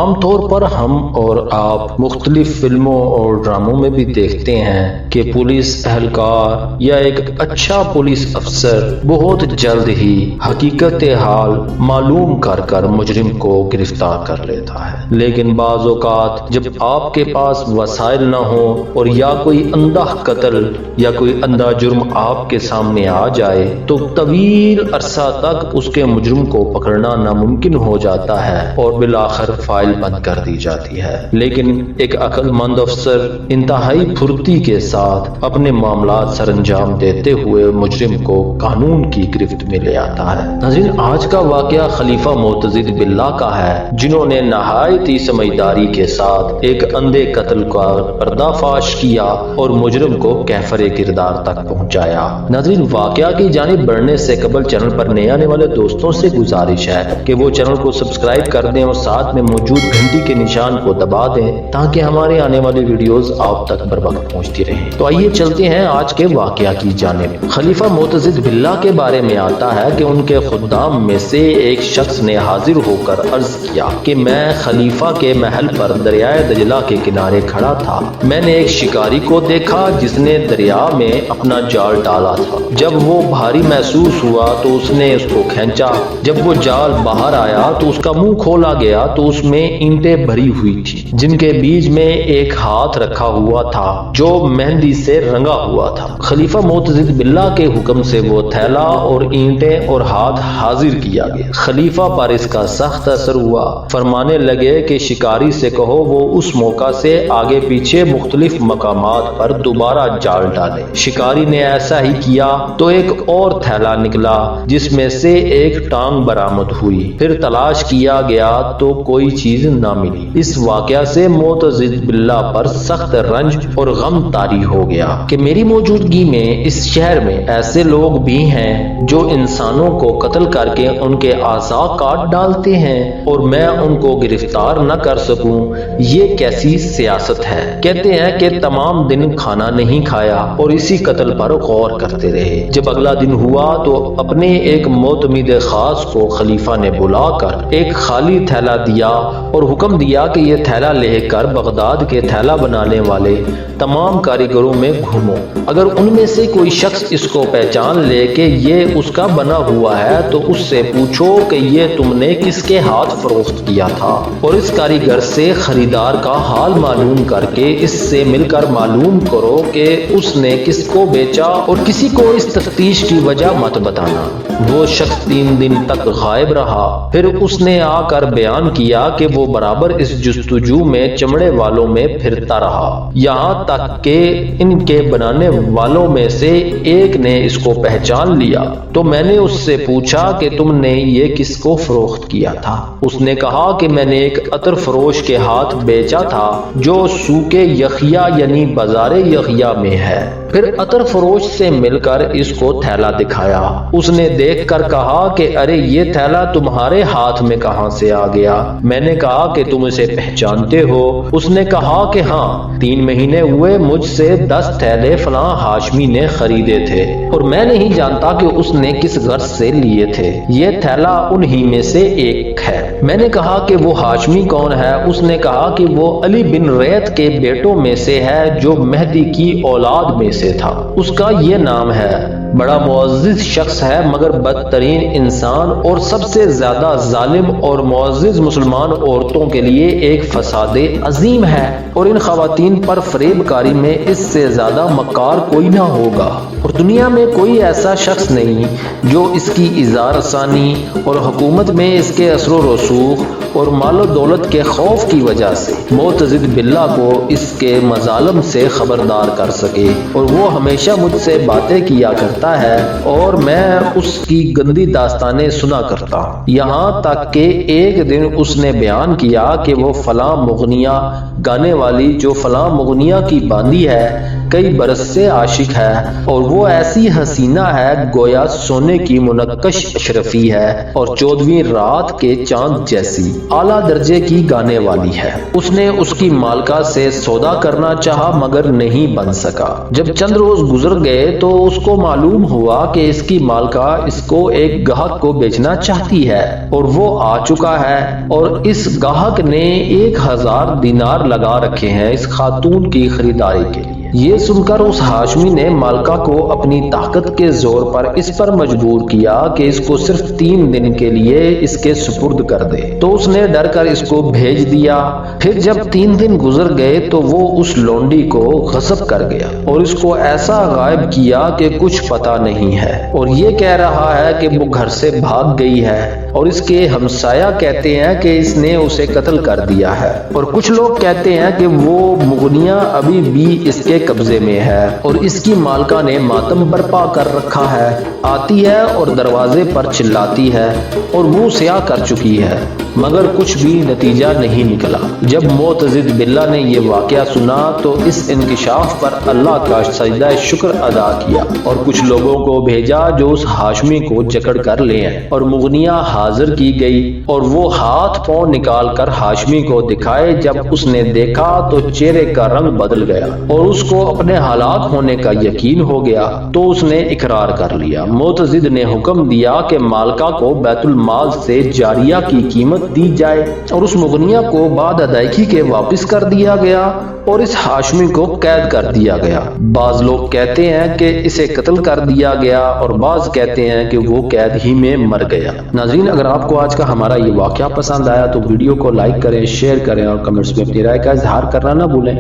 عام طور پر ہم اور آپ مختلف فلموں اور ڈراموں میں بھی دیکھتے ہیں کہ پولیس اہلکار یا ایک اچھا پولیس افسر بہت جلد ہی حقیقت حال معلوم کر مجرم کو گرفتار کر لیتا ہے، لیکن بعض اوقات جب آپ کے پاس وسائل نہ ہو اور یا کوئی اندھا قتل یا کوئی اندھا جرم آپ کے سامنے آ جائے تو طویل عرصہ تک اس کے مجرم کو پکڑنا ناممکن ہو جاتا ہے اور بالآخر فائل بند کر دی جاتی ہے۔ لیکن ایک عقل مند افسر انتہائی پھرتی کے ساتھ اپنے معاملات سر انجام دیتے ہوئے مجرم کو قانون کی گرفت میں لے آتا ہے۔ ناظرین، آج کا واقعہ خلیفہ معتضد باللہ کا ہے، جنہوں نے نہایت ہی سمجھداری کے ساتھ ایک اندھے قتل کا پردہ فاش کیا اور مجرم کو کیفر کردار تک پہنچایا۔ ناظرین، واقعہ کی جانب بڑھنے سے قبل چینل پر نئے آنے والے دوستوں سے گزارش ہے کہ وہ چینل کو سبسکرائب کر دیں اور ساتھ میں موجود گھنٹی کے نشان کو دبا دیں تاکہ ہمارے آنے والی ویڈیوز آپ تک بر وقت پہنچتی رہیں۔ تو آئیے چلتے ہیں آج کے واقعہ کی جانب۔ خلیفہ معتضد باللہ کے بارے میں آتا ہے کہ ان کے خدام میں سے ایک شخص نے حاضر ہو کر عرض کیا کہ میں خلیفہ کے محل پر دریائے دجلہ کے کنارے کھڑا تھا۔ میں نے ایک شکاری کو دیکھا جس نے دریا میں اپنا جال ڈالا تھا۔ جب وہ بھاری محسوس ہوا تو اس نے اس کو کھینچا۔ جب وہ جال باہر آیا تو اس کا منہ کھولا گیا تو اس میں اینٹیں بھری ہوئی تھی جن کے بیچ میں ایک ہاتھ رکھا ہوا تھا جو مہندی سے رنگا ہوا تھا۔ خلیفہ معتضد باللہ کے حکم سے وہ تھیلا اور اینٹیں اور ہاتھ حاضر کیا گیا۔ خلیفہ پر اس کا سخت اثر ہوا، فرمانے لگے کہ شکاری سے کہو وہ اس موقع سے آگے پیچھے مختلف مقامات پر دوبارہ جال ڈالے۔ شکاری نے ایسا ہی کیا تو ایک اور تھیلا نکلا جس میں سے ایک ٹانگ برآمد ہوئی۔ پھر تلاش کیا گیا تو کوئی چیز نہ ملی۔ اس واقعہ سے معتضد باللہ پر سخت رنج اور غم طاری ہو گیا کہ میری موجودگی میں اس شہر میں ایسے لوگ بھی ہیں جو انسانوں کو قتل کر کے ان کے اعضاء کاٹ ڈالتے ہیں اور میں ان کو گرفتار نہ کر سکوں، یہ کیسی سیاست ہے۔ کہتے ہیں کہ تمام دن کھانا نہیں کھایا اور اسی قتل پر غور کرتے رہے۔ جب اگلا دن ہوا تو اپنے ایک معتمد خاص کو خلیفہ نے بلا کر ایک خالی تھیلا دیا اور حکم دیا کہ یہ تھیلا لے کر بغداد کے تھیلا بنانے والے تمام کاریگروں میں گھومو۔ اگر ان میں سے کوئی شخص اس کو پہچان لے کہ یہ اس کا بنا ہوا ہے تو اس سے پوچھو کہ یہ تم نے کس کے ہاتھ فروخت کیا تھا، اور اس کاریگر سے خریدار کا حال معلوم کر کے اس سے مل کر معلوم کرو کہ اس نے کس کو بیچا، اور کسی کو اس تفتیش کی وجہ مت بتانا۔ وہ شخص 3 دن تک غائب رہا۔ پھر اس نے آ کر بیان کیا کہ وہ برابر اس جستجو میں چمڑے والوں میں پھرتا رہا، یہاں تک کہ ان کے بنانے والوں میں سے ایک نے اس کو پہچان لیا۔ تو میں نے اس سے پوچھا کہ تم نے یہ کس کو فروخت کیا تھا؟ اس نے کہا کہ میں نے ایک عطر فروش کے ہاتھ بیچا تھا جو سوق یخیا یعنی بازار یخیا میں ہے۔ پھر عطر فروش سے مل کر اس کو تھیلا دکھایا۔ اس نے دیکھ کر کہا کہ ارے یہ تھیلا تمہارے ہاتھ میں کہاں سے آ گیا؟ میں نے کہا کہ تم اسے پہچانتے ہو؟ اس نے کہا کہ ہاں، 3 مہینے ہوئے مجھ سے 10 تھیلے فلاں ہاشمی نے خریدے تھے اور میں نہیں جانتا کہ اس نے کس غرض سے لیے تھے۔ یہ تھیلا انہی میں سے ایک ہے۔ میں نے کہا کہ وہ ہاشمی کون ہے؟ اس نے کہا کہ وہ علی بن ریت کے بیٹوں میں سے ہے جو مہدی کی اولاد میں سے تھا۔ اس کا یہ نام ہے۔ بڑا معزز شخص ہے مگر بدترین انسان اور سب سے زیادہ ظالم، اور معزز مسلمان عورتوں کے لیے ایک فساد عظیم ہے، اور ان خواتین پر فریب کاری میں اس سے زیادہ مکار کوئی نہ ہوگا، اور دنیا میں کوئی ایسا شخص نہیں جو اس کی اظہار ثانی اور حکومت میں اس کے اثر و رسوخ اور مال و دولت کے خوف کی وجہ سے معتضد باللہ کو اس کے مظالم سے خبردار کر سکے۔ اور وہ ہمیشہ مجھ سے باتیں کیا کرتا ہے اور میں اس کی گندی داستانیں سنا کرتا ہوں، یہاں تک کہ ایک دن اس نے بیان کیا کہ وہ فلاں مغنیہ گانے والی جو فلاں مغنیہ کی باندی ہے کئی برس سے عاشق ہے اور وہ ایسی حسینہ ہے گویا سونے کی منقش اشرفی ہے اور 14ویں رات کے چاند جیسی اعلیٰ درجے کی گانے والی ہے۔ اس نے اس کی مالکہ سے سودا کرنا چاہا مگر نہیں بن سکا۔ جب چند روز گزر گئے تو اس کو معلوم ہوا کہ اس کی مالکہ اس کو ایک گاہک کو بیچنا چاہتی ہے اور وہ آ چکا ہے اور اس گاہک نے 1000 دینار لگا رکھے ہیں اس خاتون کی خریداری کے لیے۔ یہ سن کر اس ہاشمی نے مالکہ کو اپنی طاقت کے زور پر اس پر مجبور کیا کہ اس کو صرف 3 دن کے لیے اس کے سپرد کر دے، تو اس نے ڈر کر اس کو بھیج دیا۔ پھر جب 3 دن گزر گئے تو وہ اس لونڈی کو غصب کر گیا اور اس کو ایسا غائب کیا کہ کچھ پتہ نہیں ہے، اور یہ کہہ رہا ہے کہ وہ گھر سے بھاگ گئی ہے، اور اس کے ہمسایہ کہتے ہیں کہ اس نے اسے قتل کر دیا ہے، اور کچھ لوگ کہتے ہیں کہ وہ مغنیہ ابھی بھی اس کے قبضے میں ہے اور اس کی مالکہ نے ماتم برپا کر رکھا ہے۔ آتی ہے اور دروازے پر چلاتی ہے اور منہ سیاہ کر چکی ہے مگر کچھ بھی نتیجہ نہیں نکلا۔ جب معتضد باللہ نے یہ واقعہ سنا تو اس انکشاف پر اللہ کا سجدہ شکر ادا کیا اور کچھ لوگوں کو بھیجا جو اس ہاشمی کو جکڑ کر لے آئے، اور مغنیہ حاضر کی گئی اور وہ ہاتھ پاؤں نکال کر ہاشمی کو دکھائے۔ جب اس نے دیکھا تو چہرے کا رنگ بدل گیا اور اس کو اپنے ہلاک ہونے کا یقین ہو گیا، تو اس نے اقرار کر لیا۔ معتضد نے حکم دیا کہ مالکہ کو بیت المال سے جاریہ کی قیمت دی جائے اور اس مغنیہ کو بعد ادائیگی کے واپس کر دیا گیا اور اس ہاشمی کو قید کر دیا گیا۔ بعض لوگ کہتے ہیں کہ اسے قتل کر دیا گیا اور بعض کہتے ہیں کہ وہ قید ہی میں مر گیا۔ ناظرین، اگر آپ کو آج کا ہمارا یہ واقعہ پسند آیا تو ویڈیو کو لائک کریں، شیئر کریں اور کمنٹس میں اپنی رائے کا اظہار کرنا نہ بھولیں۔